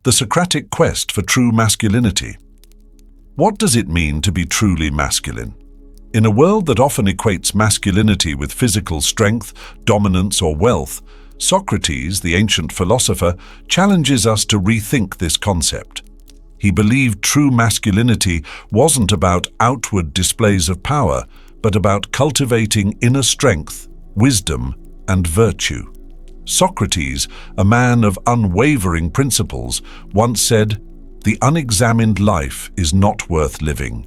The Socratic quest for true masculinity. What does it mean to be truly masculine? In a world that often equates masculinity with physical strength, dominance, or wealth, Socrates, the ancient philosopher, challenges us to rethink this concept. He believed true masculinity wasn't about outward displays of power, but about cultivating inner strength, wisdom, and virtue. Socrates, a man of unwavering principles, once said, "The unexamined life is not worth living."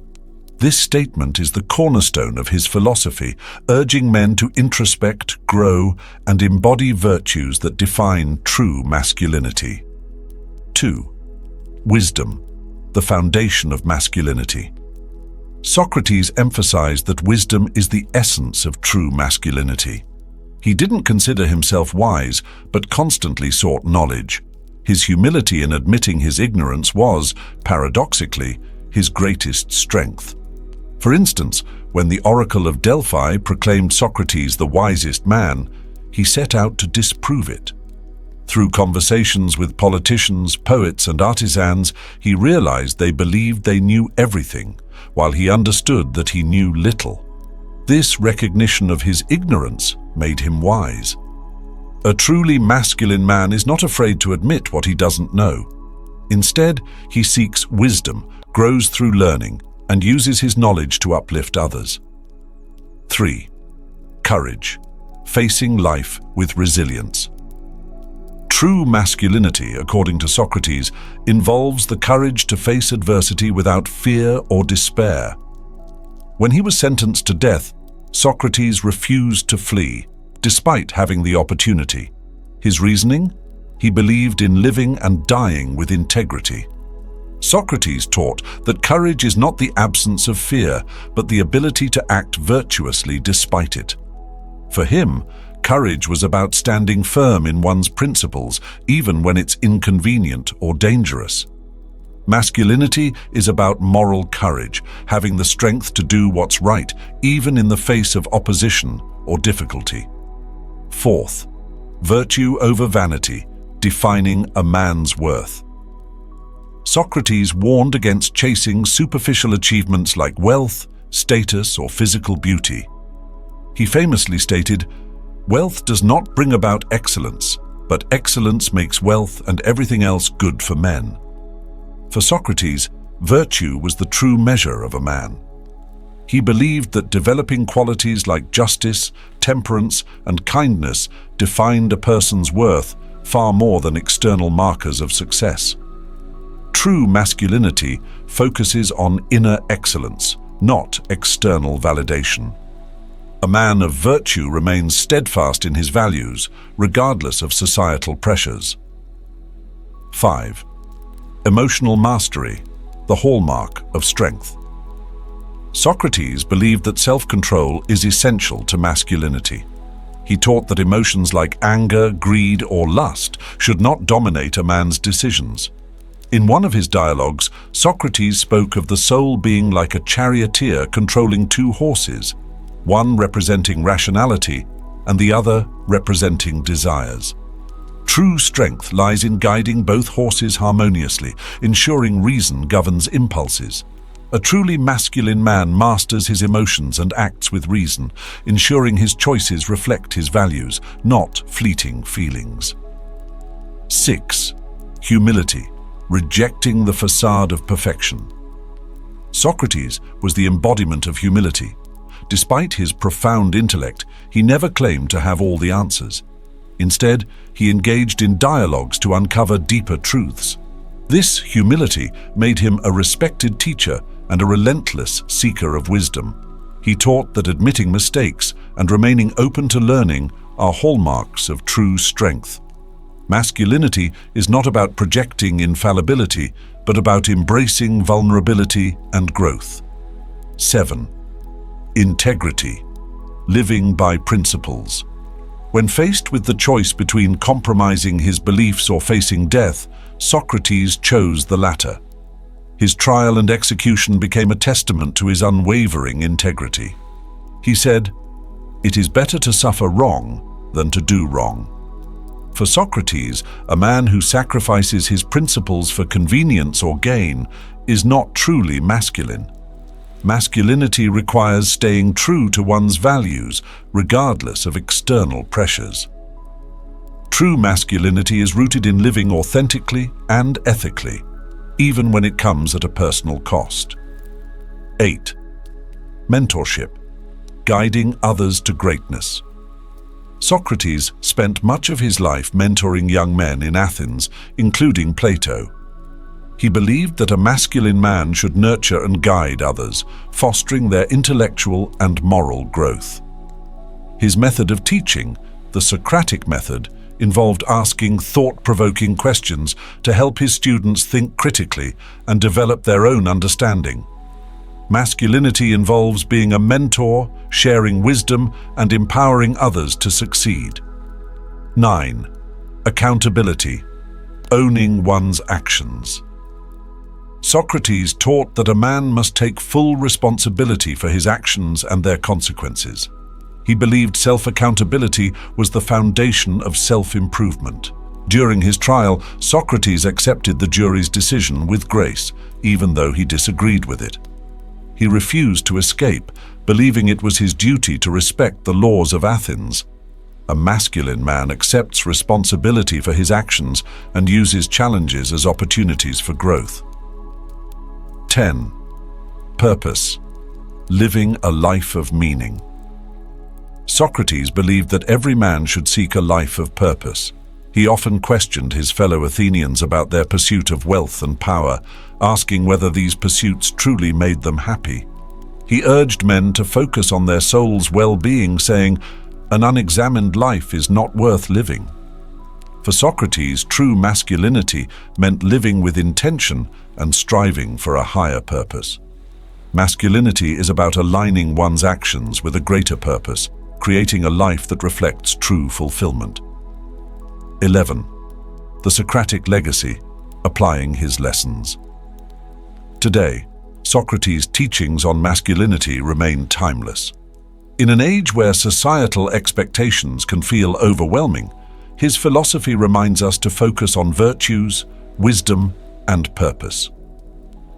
This statement is the cornerstone of his philosophy, urging men to introspect, grow, and embody virtues that define true masculinity. 2. Wisdom, the foundation of masculinity. Socrates emphasized that wisdom is the essence of true masculinity. He didn't consider himself wise, but constantly sought knowledge. His humility in admitting his ignorance was, paradoxically, his greatest strength. For instance, when the Oracle of Delphi proclaimed Socrates the wisest man, he set out to disprove it. Through conversations with politicians, poets, and artisans, he realized they believed they knew everything, while he understood that he knew little. This recognition of his ignorance made him wise. A truly masculine man is not afraid to admit what he doesn't know. Instead, he seeks wisdom, grows through learning, and uses his knowledge to uplift others. 3. Courage, facing life with resilience. True masculinity, according to Socrates, involves the courage to face adversity without fear or despair. When he was sentenced to death, Socrates refused to flee, despite having the opportunity. His reasoning? He believed in living and dying with integrity. Socrates taught that courage is not the absence of fear, but the ability to act virtuously despite it. For him, courage was about standing firm in one's principles, even when it's inconvenient or dangerous. Masculinity is about moral courage, having the strength to do what's right, even in the face of opposition or difficulty. 4th, virtue over vanity, defining a man's worth. Socrates warned against chasing superficial achievements like wealth, status, or physical beauty. He famously stated, "Wealth does not bring about excellence, but excellence makes wealth and everything else good for men." For Socrates, virtue was the true measure of a man. He believed that developing qualities like justice, temperance, and kindness defined a person's worth far more than external markers of success. True masculinity focuses on inner excellence, not external validation. A man of virtue remains steadfast in his values, regardless of societal pressures. 5. Emotional mastery, the hallmark of strength. Socrates believed that self-control is essential to masculinity. He taught that emotions like anger, greed, or lust should not dominate a man's decisions. In one of his dialogues, Socrates spoke of the soul being like a charioteer controlling two horses, one representing rationality and the other representing desires. True strength lies in guiding both horses harmoniously, ensuring reason governs impulses. A truly masculine man masters his emotions and acts with reason, ensuring his choices reflect his values, not fleeting feelings. 6. Humility, rejecting the facade of perfection. Socrates was the embodiment of humility. Despite his profound intellect, he never claimed to have all the answers. Instead, he engaged in dialogues to uncover deeper truths. This humility made him a respected teacher and a relentless seeker of wisdom. He taught that admitting mistakes and remaining open to learning are hallmarks of true strength. Masculinity is not about projecting infallibility, but about embracing vulnerability and growth. 7. Integrity, living by principles. When faced with the choice between compromising his beliefs or facing death, Socrates chose the latter. His trial and execution became a testament to his unwavering integrity. He said, "It is better to suffer wrong than to do wrong." For Socrates, a man who sacrifices his principles for convenience or gain is not truly masculine. Masculinity requires staying true to one's values, regardless of external pressures. True masculinity is rooted in living authentically and ethically, even when it comes at a personal cost. 8. Mentorship, guiding others to greatness. Socrates spent much of his life mentoring young men in Athens, including Plato. He believed that a masculine man should nurture and guide others, fostering their intellectual and moral growth. His method of teaching, the Socratic method, involved asking thought-provoking questions to help his students think critically and develop their own understanding. Masculinity involves being a mentor, sharing wisdom, and empowering others to succeed. 9. Accountability, owning one's actions. Socrates taught that a man must take full responsibility for his actions and their consequences. He believed self-accountability was the foundation of self-improvement. During his trial, Socrates accepted the jury's decision with grace, even though he disagreed with it. He refused to escape, believing it was his duty to respect the laws of Athens. A masculine man accepts responsibility for his actions and uses challenges as opportunities for growth. 10. Purpose, living a life of meaning. Socrates believed that every man should seek a life of purpose. He often questioned his fellow Athenians about their pursuit of wealth and power, asking whether these pursuits truly made them happy. He urged men to focus on their soul's well-being, saying, "An unexamined life is not worth living." For Socrates, true masculinity meant living with intention and striving for a higher purpose. Masculinity is about aligning one's actions with a greater purpose, creating a life that reflects true fulfillment. 11. The Socratic legacy, applying his lessons. Today, Socrates' teachings on masculinity remain timeless. In an age where societal expectations can feel overwhelming, his philosophy reminds us to focus on virtues, wisdom, and purpose.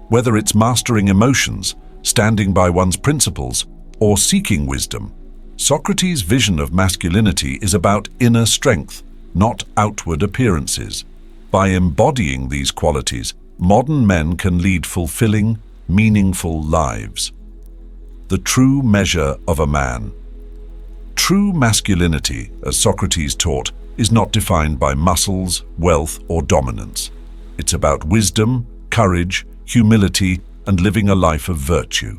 Whether it's mastering emotions, standing by one's principles, or seeking wisdom, Socrates' vision of masculinity is about inner strength, not outward appearances. By embodying these qualities, modern men can lead fulfilling, meaningful lives. The true measure of a man. True masculinity, as Socrates taught, is not defined by muscles, wealth, or dominance. It's about wisdom, courage, humility, and living a life of virtue.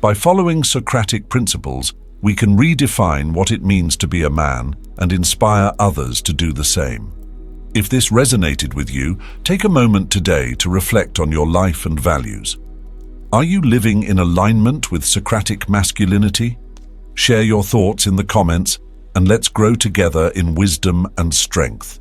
By following Socratic principles, we can redefine what it means to be a man and inspire others to do the same. If this resonated with you, take a moment today to reflect on your life and values. Are you living in alignment with Socratic masculinity? Share your thoughts in the comments, and let's grow together in wisdom and strength.